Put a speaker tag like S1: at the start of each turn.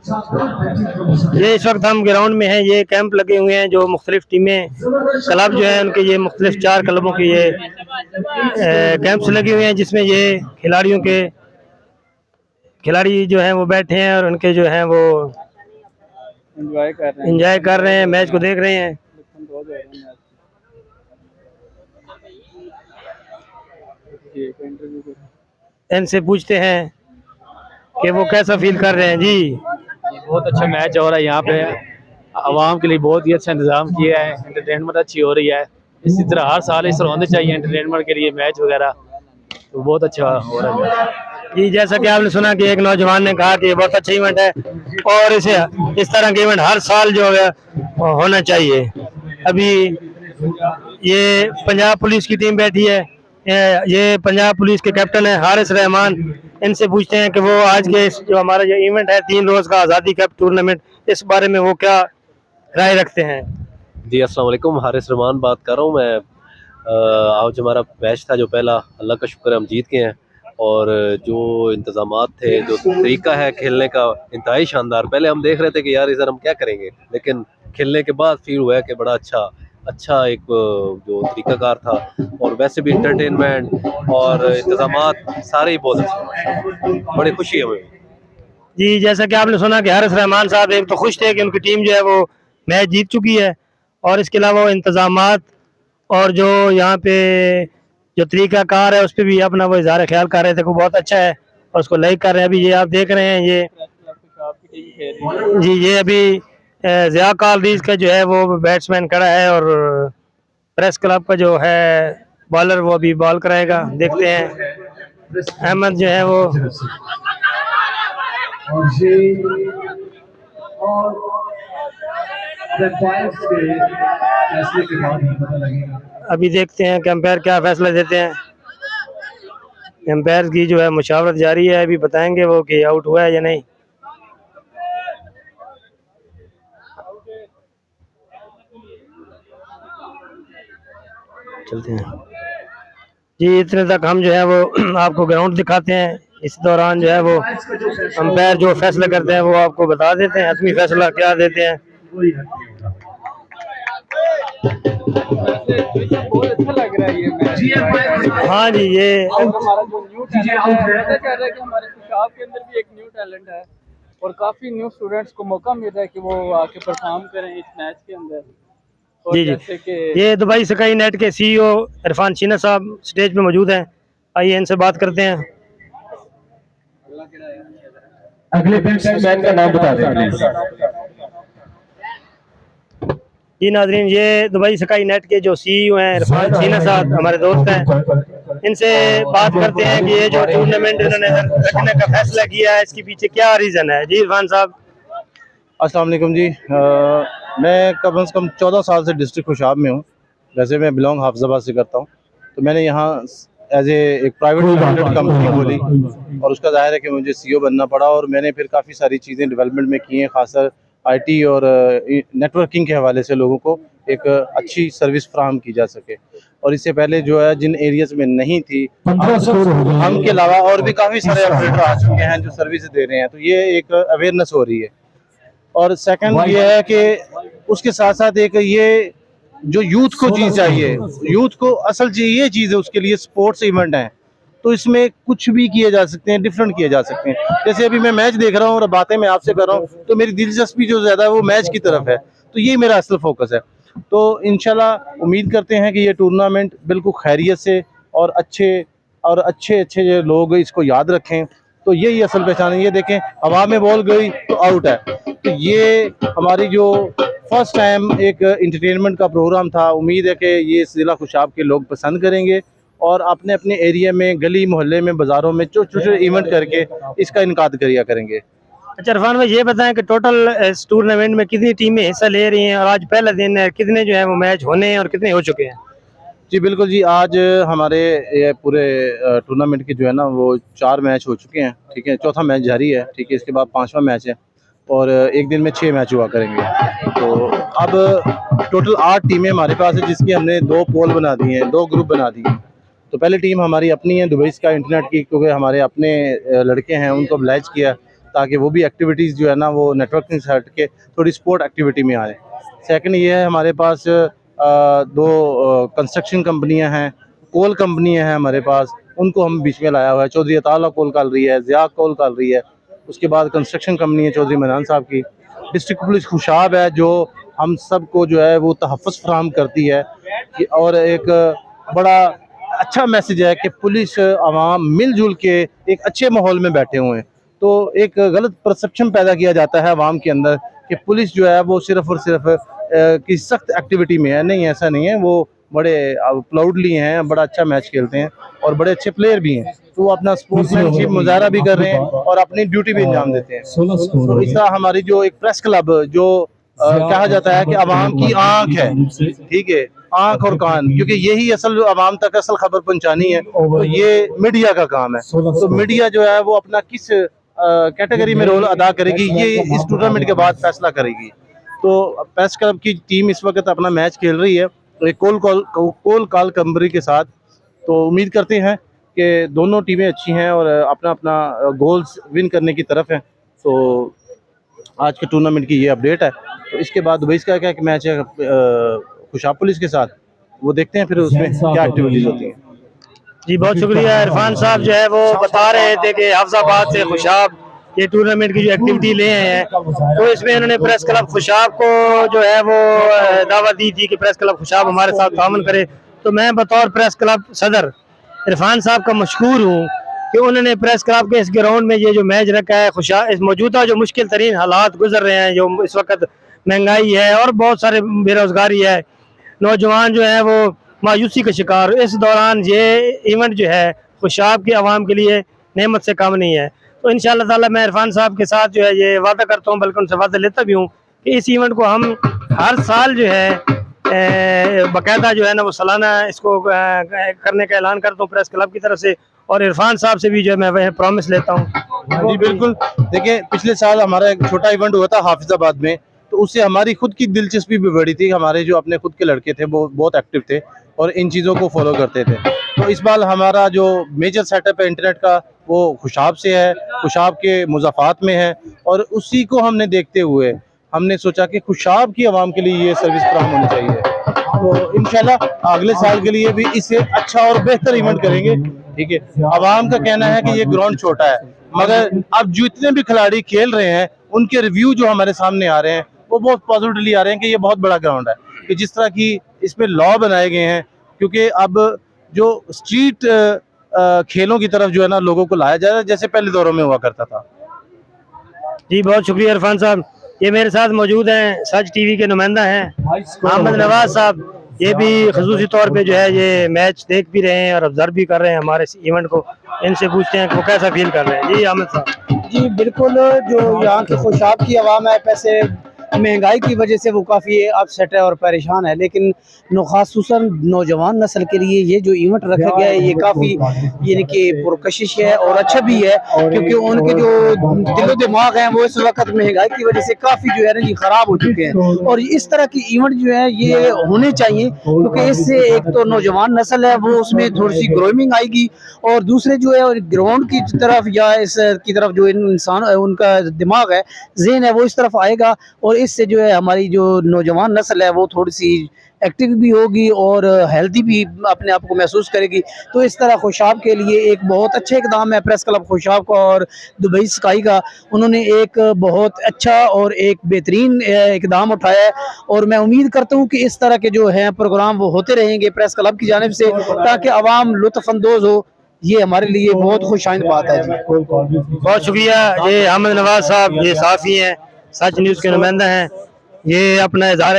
S1: ये इस वक्त हम ग्राउंड में हैं। ये कैंप लगे हुए हैं जो मुख्तलिफ टीमें क्लब जो है उनके, ये मुख्तलिफ 4 क्लबों के ये कैंप्स लगे हुए हैं, जिसमें ये खिलाड़ी जो हैं वो बैठे हैं और उनके जो हैं वो एंजॉय कर रहे हैं, मैच को देख रहे हैं। इनसे पूछते हैं कि वो कैसा फील कर रहे हैं। जी
S2: बहुत अच्छा मैच हो रहा है यहाँ पे, आवाम के लिए बहुत ही अच्छा इंतजाम किया है, एंटरटेनमेंट अच्छी हो रही है। इसी तरह हर साल इस तरह होने चाहिए एंटरटेनमेंट के लिए मैच वगैरह, तो बहुत अच्छा हो रहा है।
S1: जी, जैसा कि आपने सुना कि एक नौजवान ने कहा कि ये बहुत अच्छा इवेंट है और इस तरह के इवेंट हर साल जो है होना चाहिए। अभी ये पंजाब पुलिस की टीम बैठी है, ये पंजाब पुलिस के कैप्टन है हारिस रहमान। इनसे पूछते हैं कि वो आज के जो हमारा जो इवेंट है 3 रोज का आज़ादी कप टूर्नामेंट, इस बारे में वो क्या राय रखते हैं।
S3: जी अस्सलाम वालेकुम, हारिस रहमान बात कर रहा हूँ मैं। आज हमारा मैच था जो पहला, अल्लाह का शुक्र है हम जीत गए हैं। और जो इंतज़ामात थे, जो तरीका है खेलने का, इंतहाई शानदार। पहले हम देख रहे थे कि यार इधर हम क्या करेंगे, लेकिन खेलने के बाद फील हुआ है कि बड़ा अच्छा एक जो तरीकाकार था। और वैसे भी इंटरटेनमेंट और इंतज़ामात सारे ही बहुत अच्छे, बड़ी खुशी है हमें।
S1: जी, जैसा कि आपने सुना कि हारिस रहमान साहब एक तो खुश थे कि उनकी टीम जो है वो मैच जीत चुकी है, और इसके अलावा वो इंतज़ामात और जो यहाँ पे जो तरीक़ाकार है उस पे भी अपना वो इज़हार ख्याल कर रहे थे, वो बहुत अच्छा है और उसको लाइक कर रहे हैं। अभी ये आप देख रहे हैं, ये जी ये अभी ज़िया कालरीज़ का जो है वो बैट्समैन खड़ा है और प्रेस क्लब का जो है बॉलर वो अभी बॉल कराएगा। देखते हैं अहमद जो है वो अभी देखते हैं कि अंपायर क्या फैसला देते हैं। अंपायर की जो है मुशावरत जारी है, अभी बताएंगे वो कि आउट हुआ है या नहीं। चलते हैं जी, इतने तक हम जो है वो आपको ग्राउंड दिखाते हैं। इस दौरान जो है वो अंपायर जो फैसला करते हैं वो आपको बता देते हैं, हतमी फैसला क्या देते हैं।
S2: बहुत अच्छा लग रहा है ये मैच।
S1: हाँ जी, ये
S2: हमारा जो न्यू टैलेंट है, पता चल रहा है कि हमारे पंजाब के अंदर भी एक न्यू टैलेंट है और काफ़ी न्यू स्टूडेंट्स को मौका मिल रहा है कि वो आके परफॉर्म करें इस मैच के अंदर।
S1: जी जी, ये दुबई स्काई नेट के CEO इरफान शीना साहब स्टेज पे मौजूद हैं। आइए इनसे बात करते हैं।
S4: अगले बैट्समैन का नाम बता दें प्लीज।
S1: जी नाजरीन, ये दुबई स्काई नेट के जो CEO हैं इरफान शीना साहब, हमारे दोस्त हैं। इनसे बात करते हैं कि ये जो टूर्नामेंट इन्होंने रखने का फैसला किया है, इसके पीछे क्या रीज़न है। जी इरफान साहब।
S5: अस्सलाम वालेकुम जी। मैं कम से कम 14 साल से डिस्ट्रिक्ट खुशाब में हूँ। वैसे मैं बिलोंग हाफिजाबाद से करता हूँ, तो मैंने यहाँ एज एक प्राइवेट लिमिटेड कंपनी खोली और उसका ज़ाहिर है कि मुझे CEO बनना पड़ा। और मैंने फिर काफ़ी सारी चीज़ें डेवलपमेंट में की हैं, खासकर IT और नेटवर्किंग के हवाले से लोगों को एक अच्छी सर्विस फ्राहम की जा सके। और इससे पहले जो है जिन एरियाज़ में नहीं थी, हम के अलावा और भी काफ़ी सारे ऑपरेटर आ चुके हैं जो सर्विस दे रहे हैं, तो ये एक अवेयरनेस हो रही है। और सेकंड ये है कि उसके साथ साथ एक ये जो यूथ को चीज़ चाहिए, यूथ को असल ये चीज़ है, उसके लिए स्पोर्ट्स इवेंट हैं, तो इसमें कुछ भी किए जा सकते हैं, डिफरेंट किए जा सकते हैं। जैसे अभी मैं मैच देख रहा हूँ और बातें मैं आपसे कर रहा हूँ, तो मेरी दिलचस्पी जो ज़्यादा है वो मैच की तरफ है, तो ये मेरा असल फोकस है। तो इंशाल्लाह उम्मीद करते हैं कि ये टूर्नामेंट बिल्कुल खैरियत से और अच्छे जो लोग इसको याद रखें, तो यही असल पहचान है। ये देखें, हवा में बॉल गई तो आउट है। तो ये हमारी जो फर्स्ट टाइम एक इंटरटेनमेंट का प्रोग्राम था, उम्मीद है कि ये ज़िला खुशाब के लोग पसंद करेंगे और अपने अपने एरिया में, गली मोहल्ले में, बाज़ारों में छोटे इवेंट करके इसका इनकाद करेंगे।
S1: अच्छा इरफान भाई, ये बताएं कि टोटल इस टूर्नामेंट में कितनी टीमें हिस्सा ले रही हैं और आज पहला दिन है, कितने जो है वो मैच होने हैं और कितने हो चुके हैं।
S5: जी बिल्कुल जी, आज हमारे ये पूरे टूर्नामेंट के जो है ना वो 4 मैच हो चुके हैं, ठीक है। चौथा मैच जारी है, ठीक है। इसके बाद 5वां मैच है और एक दिन में 6 मैच हुआ करेंगे। तो अब टोटल 8 टीमें हमारे पास है, जिसकी हमने 2 पोल बना दिए हैं, 2 ग्रुप बना दिए हैं। तो पहली टीम हमारी अपनी है दुबई स्काई इंटरनेट की, क्योंकि हमारे अपने लड़के हैं, उनको अब्लाइज किया ताकि वो भी एक्टिविटीज़ जो है ना वो नेटवर्किंग से हट के थोड़ी स्पोर्ट एक्टिविटी में आए। सेकंड ये है हमारे पास दो कंस्ट्रक्शन कंपनियां हैं, कोल कंपनियां हैं हमारे पास, उनको हम बीच में लाया हुआ है। चौधरी अताउल्लाह कोल काल रही है, ज़िया कोल काल रही है। उसके बाद कंस्ट्रक्शन कंपनी है चौधरी मनान साहब की। डिस्ट्रिक्ट पुलिस खुशाब है जो हम सब को जो है वो तहफ़्फ़ुज़ फराहम करती है कि, और एक बड़ा अच्छा मैसेज है कि पुलिस आवाम मिलजुल के एक अच्छे माहौल में बैठे हुए हैं। तो एक गलत परसेप्शन पैदा किया जाता है आवाम के अंदर कि पुलिस जो है वो सिर्फ़ और सिर्फ की सख्त एक्टिविटी में है। नहीं, ऐसा नहीं है। वो बड़े प्राउडली हैं, बड़ा अच्छा मैच खेलते हैं और बड़े अच्छे प्लेयर भी हैं। तो वो अपना स्पोर्ट्समैनशिप मुजाहरा भी कर रहे हैं और अपनी ड्यूटी भी अंजाम देते हैं। तो इस तरह हमारी जो एक प्रेस क्लब जो कहा जाता है कि आवाम की आंख है, ठीक है, आंख और कान, क्योंकि यही असल आवाम तक असल खबर पहुंचानी है, तो ये मीडिया का काम है। तो मीडिया जो है वो अपना किस कैटेगरी में रोल अदा करेगी ये इस टूर्नामेंट के बाद फैसला करेगी। तो प्रेस क्लब की टीम इस वक्त अपना मैच खेल रही है तो एक कोल काल कंपनी के साथ। तो उम्मीद करते हैं कि दोनों टीमें अच्छी हैं और अपना अपना गोल्स विन करने की तरफ हैं। तो आज के टूर्नामेंट की ये अपडेट है। तो इसके बाद दुबई का क्या मैच है खुशाब पुलिस के साथ, वो देखते हैं फिर उसमें क्या एक्टिविटीज़ होती हैं।
S1: जी बहुत शुक्रिया। इरफान साहब जो है वो बता रहे थे कि हाफिजाबाद से खुशाब ये टूर्नामेंट की जो एक्टिविटी ले आए हैं, तो इसमें इन्होंने प्रेस क्लब खुशाब को जो है वो दावत दी थी कि प्रेस क्लब खुशाब हमारे साथ ताउन करे। तो मैं बतौर प्रेस क्लब सदर इरफान साहब का मशकूर हूँ कि उन्होंने प्रेस क्लब के इस ग्राउंड में ये जो मैच रखा है। खुशाब इस मौजूदा जो मुश्किल तरीन हालात गुजर रहे हैं, जो इस वक्त महंगाई है और बहुत सारे बेरोज़गारी है, नौजवान जो है वो मायूसी का शिकार, इस दौरान ये इवेंट जो है खुशाब की आवाम के लिए नेमत से कम नहीं है। तो इंशाअल्लाह ताला मैं इरफान साहब के साथ जो है ये वादा करता हूँ, बल्कि उनसे वादा लेता भी हूँ कि इस इवेंट को हम हर साल जो है बाकायदा जो है ना वो सालाना इसको करने का ऐलान करता हूँ प्रेस क्लब की तरफ से, और इरफान साहब से भी जो है मैं वह प्रॉमिस लेता हूँ।
S5: जी बिल्कुल। देखिए पिछले साल हमारा एक छोटा इवेंट हुआ था हाफिजाबाद में, तो उससे हमारी खुद की दिलचस्पी भी बढ़ी थी। हमारे जो अपने खुद के लड़के थे वो बहुत एक्टिव थे और इन चीज़ों को फॉलो करते थे। तो इस बार हमारा जो मेजर सेटअप है इंटरनेट का वो खुशाब से है, खुशाब के मुज़ाफ़ात में है, और उसी को हमने देखते हुए हमने सोचा कि खुशाब की आवाम के लिए ये सर्विस फराहम होनी चाहिए। तो इंशाल्लाह अगले साल के लिए भी इससे अच्छा और बेहतर इवेंट करेंगे। ठीक है, आवाम का कहना है कि ये ग्राउंड छोटा है, मगर अब जितने भी खिलाड़ी खेल रहे हैं उनके रिव्यू जो हमारे सामने आ रहे हैं वो बहुत पॉजिटिवली आ रहे हैं कि ये बहुत बड़ा ग्राउंड है। कि जिस तरह की इसमें लॉ बनाए गए हैं, क्योंकि अब जो स्ट्रीट खेलों की तरफ जो है ना लोगों को लाया जा रहा है जैसे पहले दौरों में हुआ करता था।
S1: जी बहुत शुक्रिया इरफान साहब। ये मेरे साथ मौजूद हैं सच टीवी के नुमाइंदा हैं अहमद नवाज साहब, ये भी खसूसी तौर पे जो है ये मैच देख भी रहे हैं और ऑब्जर्व भी कर रहे हैं हमारे इस इवेंट को। इनसे पूछते हैं कि वो कैसा फील कर रहे हैं। जी अहमद साहब।
S6: जी बिल्कुल, जो यहाँ की खुशाब की आवाम है, पैसे महंगाई की वजह से वो काफ़ी अपसेट है और परेशान है, लेकिन ख़ासूसन नौजवान नस्ल के लिए ये जो इवेंट रखा गया है ये काफ़ी यानी कि पुरकशिश है और अच्छा भी है, क्योंकि उनके जो दिलो दिमाग हैं वो इस वक्त महंगाई की वजह से काफ़ी जो है ना ये ख़राब हो चुके हैं। और इस तरह की इवेंट जो है ये होने चाहिए, क्योंकि इससे एक तो नौजवान नस्ल है वो उसमें थोड़ी सी ग्रोइंग आएगी, और दूसरे जो है ग्राउंड की तरफ या इस की तरफ जो इंसान उनका दिमाग है, ज़हन है, वो इस तरफ आएगा, और इससे जो है हमारी जो नौजवान नस्ल है वो थोड़ी सी एक्टिव भी होगी और हेल्दी भी अपने आप को महसूस करेगी। तो इस तरह खुशाब के लिए एक बहुत अच्छा इकदाम है प्रेस क्लब खुशाब का और दुबई स्काई का। उन्होंने एक बहुत अच्छा और एक बेहतरीन इकदाम उठाया है, और मैं उम्मीद करता हूँ कि इस तरह के जो हैं प्रोग्राम वो होते रहेंगे प्रेस क्लब की जानिब से, ताकि आवाम लुत्फ़अंदोज़ हो। ये हमारे लिए बहुत खुशाइंद बात है।
S1: बहुत शुक्रिया। ये अहमद नवाज साहब, ये साफ़ी हैं, सच न्यूज़ के नुमाइंदा हैं, ये अपना इज़हार